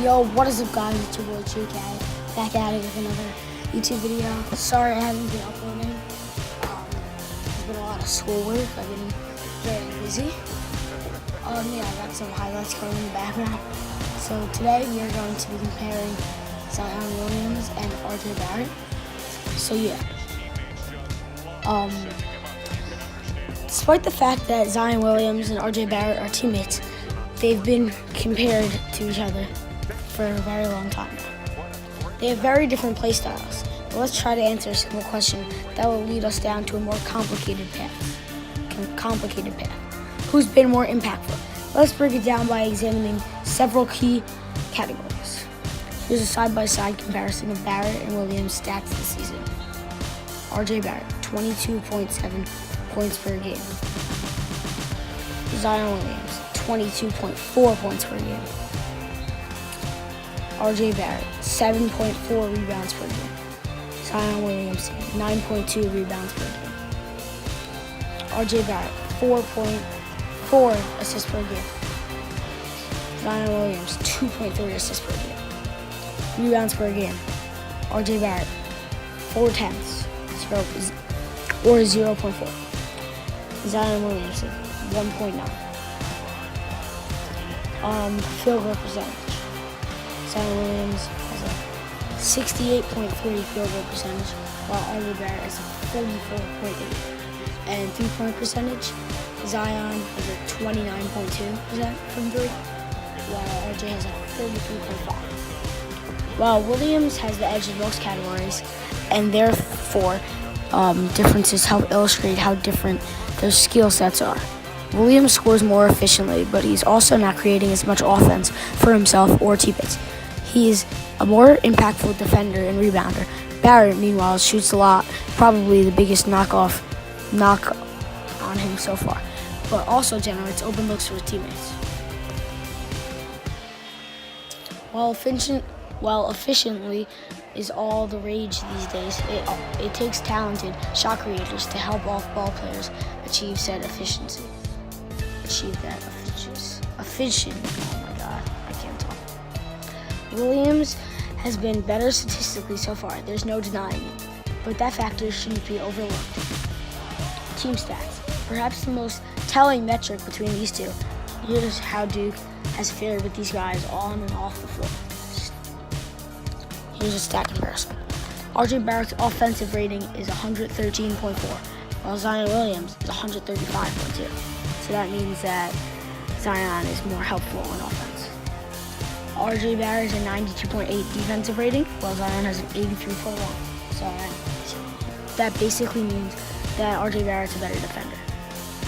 Yo, what is up guys, it's your boy JK, back at it with another YouTube video. Sorry I haven't been uploading. There's been a lot of schoolwork, I've been very busy. Yeah, I got some highlights coming in the background. So today we are going to be comparing Zion Williams and RJ Barret. So yeah. Despite the fact that Zion Williams and RJ Barret are teammates, they've been compared to each other for a very long time now. They have very different play styles, but let's try to answer a simple question that will lead us down to a more complicated path. Who's been more impactful? Let's break it down by examining several key categories. Here's a side-by-side comparison of Barret and Williams' stats this season. RJ Barret, 22.7 points per game. Zion Williams, 22.4 points per game. RJ Barret, 7.4 rebounds per game. Zion Williams, 9.2 rebounds per game. RJ Barret, 4.4 assists per game. Zion Williams, 2.3 assists per game. Rebounds per game. RJ Barret, 0.4, 0.4. Zion Williamson, 1.9. Field goal percentage. Zion Williams has a 68.3 field goal percentage, while RJ Barret has a 44.8. And three-point percentage, Zion has a 29.2% from three, while RJ has a 33.5. While Williams has the edge in most categories, and therefore differences help illustrate how different their skill sets are. Williams scores more efficiently, but he's also not creating as much offense for himself or teammates. He's a more impactful defender and rebounder. Barret, meanwhile, shoots a lot, probably the biggest knock on him so far, but also generates open looks for his teammates. While efficiently is all the rage these days, it takes talented shot creators to help off-ball players achieve that efficiency. Oh my God, I can't talk. Williams has been better statistically so far, there's no denying it, but that factor shouldn't be overlooked. Team stats. Perhaps the most telling metric between these two. Here's how Duke has fared with these guys on and off the floor. Here's a stat comparison. RJ Barrett's offensive rating is 113.4, while Zion Williams is 135.2. So that means that Zion is more helpful on offense. RJ Barrett has a 92.8 defensive rating, while Zion has an 83.1. So that basically means that RJ Barrett's a better defender.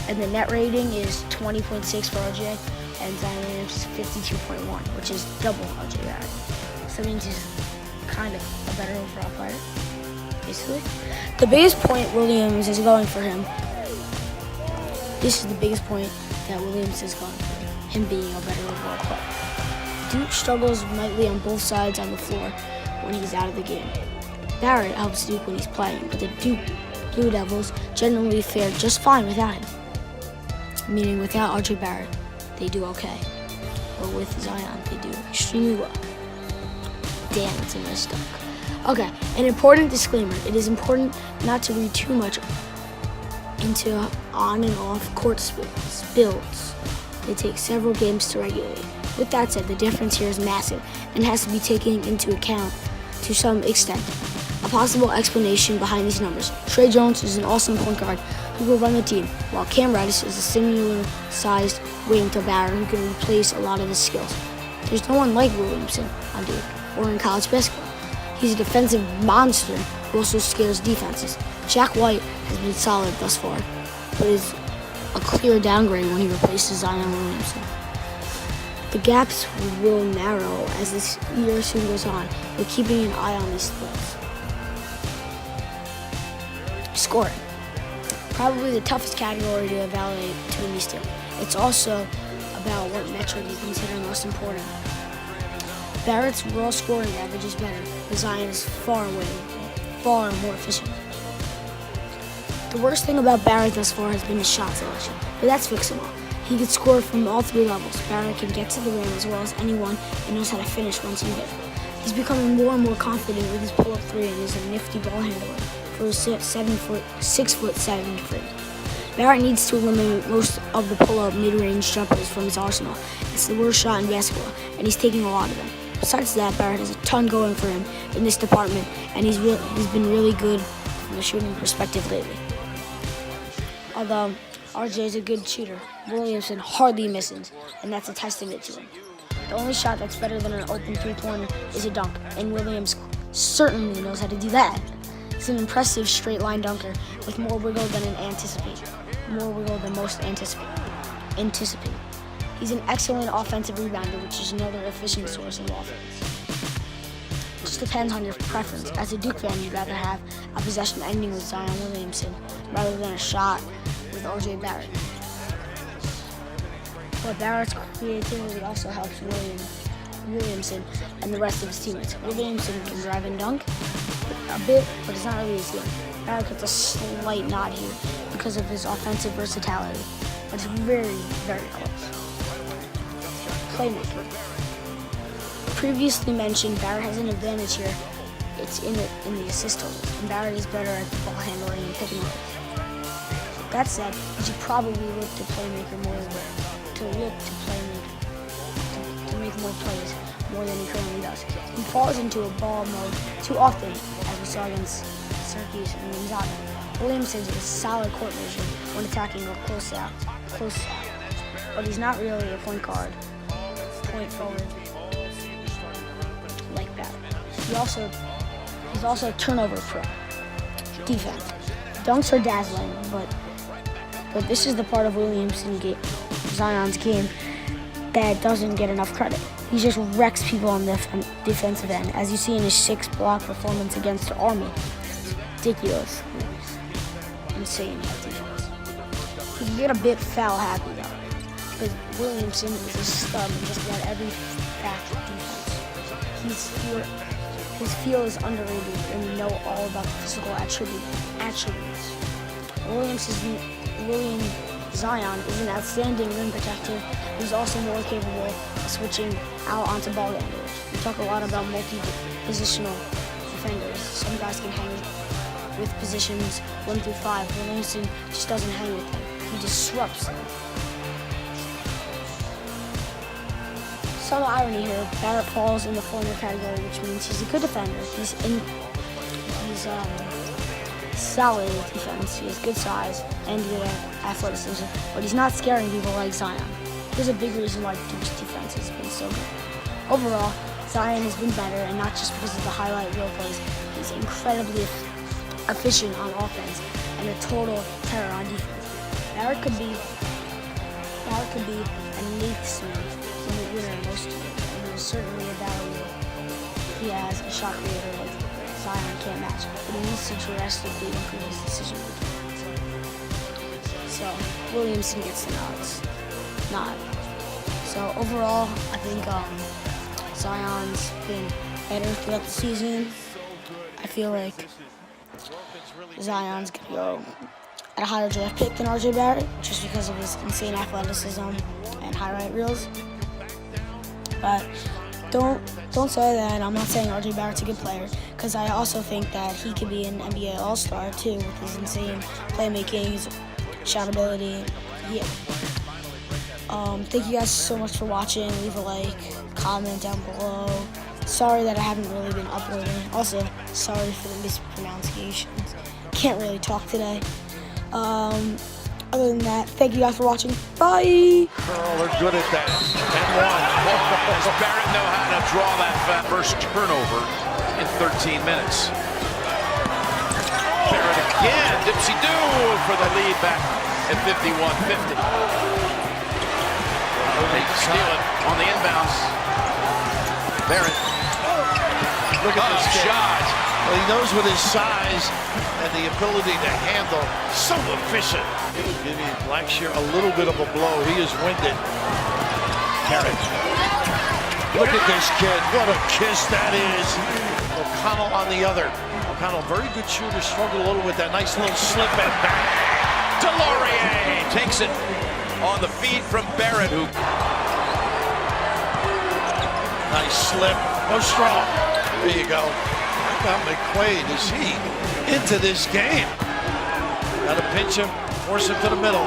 And the net rating is 20.6 for RJ, and Zion Williams is 52.1, which is double RJ Barrett. So that means he's kind of a better overall player, basically. The biggest point Williams is going for him, this is the biggest point that Williams is going for him being a better overall player. Duke struggles mightily on both sides on the floor when he's out of the game. Barret helps Duke when he's playing, but the Duke Blue Devils generally fare just fine without him. Meaning without RJ Barret, they do okay. But with Zion, they do extremely well. Damn, it's a messed up. Okay, an important disclaimer. It is important not to read too much into on and off court spills. They take several games to regulate. With that said, the difference here is massive and has to be taken into account to some extent. A possible explanation behind these numbers. Tre Jones is an awesome point guard who will run the team, while Cam Reddish is a similar-sized wing to Barret who can replace a lot of his skills. There's no one like Williamson on Duke or in college basketball. He's a defensive monster who also scares defenses. Jack White has been solid thus far, but is a clear downgrade when he replaces Zion Williamson. The gaps will narrow as this year soon goes on, but keeping an eye on these splits. Scoring. Probably the toughest category to evaluate between these two. It's also about what metric you consider most important. Barrett's raw scoring average is better, but Zion is far more efficient. The worst thing about Barret thus far has been his shot selection, but that's fixable. He can score from all three levels. Barret can get to the rim as well as anyone and knows how to finish once you hit. He's becoming more and more confident with his pull-up three and is a nifty ball handler for his 6'7" frame. Barret needs to eliminate most of the pull-up mid-range jumpers from his arsenal. It's the worst shot in basketball, and he's taking a lot of them. Besides that, Barret has a ton going for him in this department, and he's been really good from the shooting perspective lately. Although RJ is a good shooter, Williamson hardly misses, and that's a testament to him. The only shot that's better than an open three-pointer is a dunk, and Williams certainly knows how to do that. He's an impressive straight-line dunker with more wiggle than most anticipate. He's an excellent offensive rebounder, which is another efficient source of offense. It just depends on your preference. As a Duke fan, you'd rather have a possession ending with Zion Williamson rather than a shot with RJ Barret. But Barrett's creativity also helps Williamson and the rest of his teammates. Williamson can drive and dunk a bit, but it's not really his game. Barret gets a slight nod here because of his offensive versatility, but it's very, very close. Playmaker. Previously mentioned, Barret has an advantage here. It's in the assist totals, and Barret is better at the ball handling and picking up. That said, he should probably look to playmaker more to make more plays more than he currently does. He falls into a ball mode too often, as we saw against Syracuse and Gonzaga. Williamson is a solid court vision when attacking or close out, but he's not really a point forward like that. He's also a turnover pro. Defense. Dunks are dazzling, but this is the part of Zion's game that doesn't get enough credit. He just wrecks people on the defensive end, as you see in his 6-block performance against the Army. It's ridiculous. Insane defense. He can get a bit foul happy though, because Williamson is a stud in just about every facet of defense. His feel is underrated, and we know all about the physical attributes. Zion is an outstanding rim protector. He's also more capable of switching out onto ball handlers. We talk a lot about multi-positional defenders. Some guys can hang with positions 1 through 5. Williamson just doesn't hang with them. He disrupts them. Subtle irony here, Barret falls in the former category, which means he's a good defender. He's solid defense. He has good size and good athleticism, but he's not scaring people like Zion. There's a big reason why Duke's defense has been so good. Overall, Zion has been better, and not just because of the highlight reel plays. He's incredibly efficient on offense and a total terror on defense. Barret could be an Naismith in the winner most of it, and there's certainly a value he has a shot creator like Zion can't match, but he needs to drastically improve his decision making. So Williamson gets the nod. So overall, I think Zion's been better throughout the season. I feel like Zion's gonna go at a higher draft pick than RJ Barret, just because of his insane athleticism and highlight reels. But don't say that. I'm not saying RJ Barrett's a good player, because I also think that he could be an NBA All-Star too, with his insane playmaking, his shot ability. Yeah. Thank you guys so much for watching. Leave a like, comment down below. Sorry that I haven't really been uploading. Also, sorry for the mispronunciations. Can't really talk today. Other than that, thank you guys for watching. Bye! They're good at that. 10-1. Does Barret know how to draw that first turnover in 13 minutes? Barret again. Dipsy-doo for the lead back at 51-50. They steal it on the inbounds. Barret. Look at this shot. Well, he knows with his size and the ability to handle, so efficient. Giving Blackshear a little bit of a blow. He is winded. Barret. Look at this kid. What a kiss that is. O'Connell on the other. O'Connell, very good shooter, struggled a little with that nice little slip and back. Delorier takes it. on the feed from Barret, who... Nice slip. No strong. There you go. How about McQuaid? Is he into this game? Got to pinch him, force him to the middle.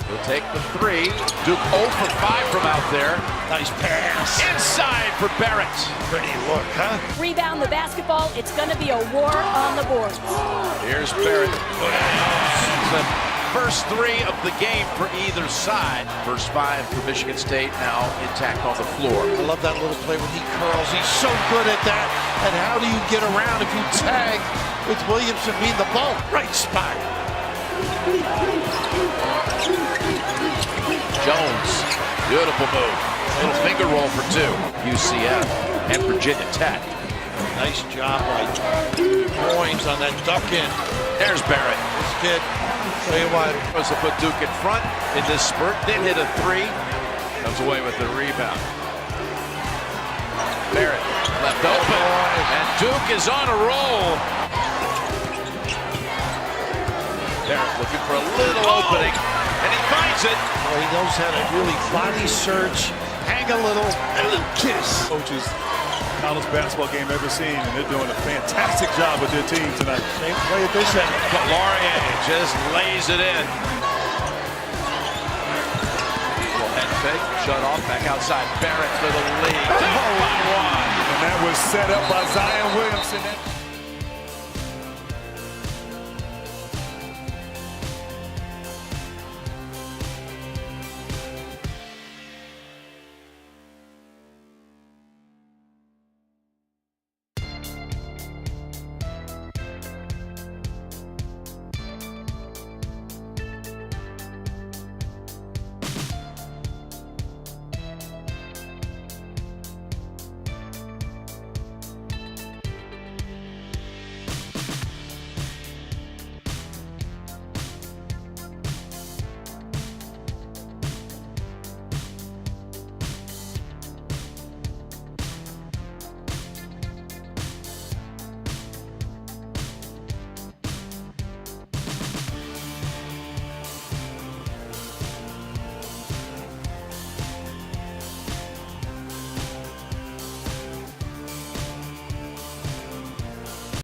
He'll take the three. Duke 0 for 5 from out there. Nice pass. Inside for Barret. Pretty look, huh? Rebound the basketball. It's going to be a war on the boards. Here's Barret. The first three of the game for either side. First 5 for Michigan State, now intact on the floor. I love that little play when he curls. He's so good at that. And how do you get around if you tag with Williamson being the ball? Right spot. Jones, beautiful move. Little finger roll for 2. UCF and Virginia Tech. Nice job by Coins on that duck in. There's Barret. This kid, tell you what. Was to put Duke in front in this spurt, then hit a 3. Comes away with the rebound. Barret left open, and Duke is on a roll. Barret looking for a little opening, and he finds it. Well, he knows how to really body search, hang a little, and then kiss. Coaches, college basketball game ever seen, and they're doing a fantastic job with their team tonight. Same play at this end. But Laurier just lays it in. Head fake, shut off, back outside. Barret for the lead. 2-on-1. And that was set up by Zion Williamson.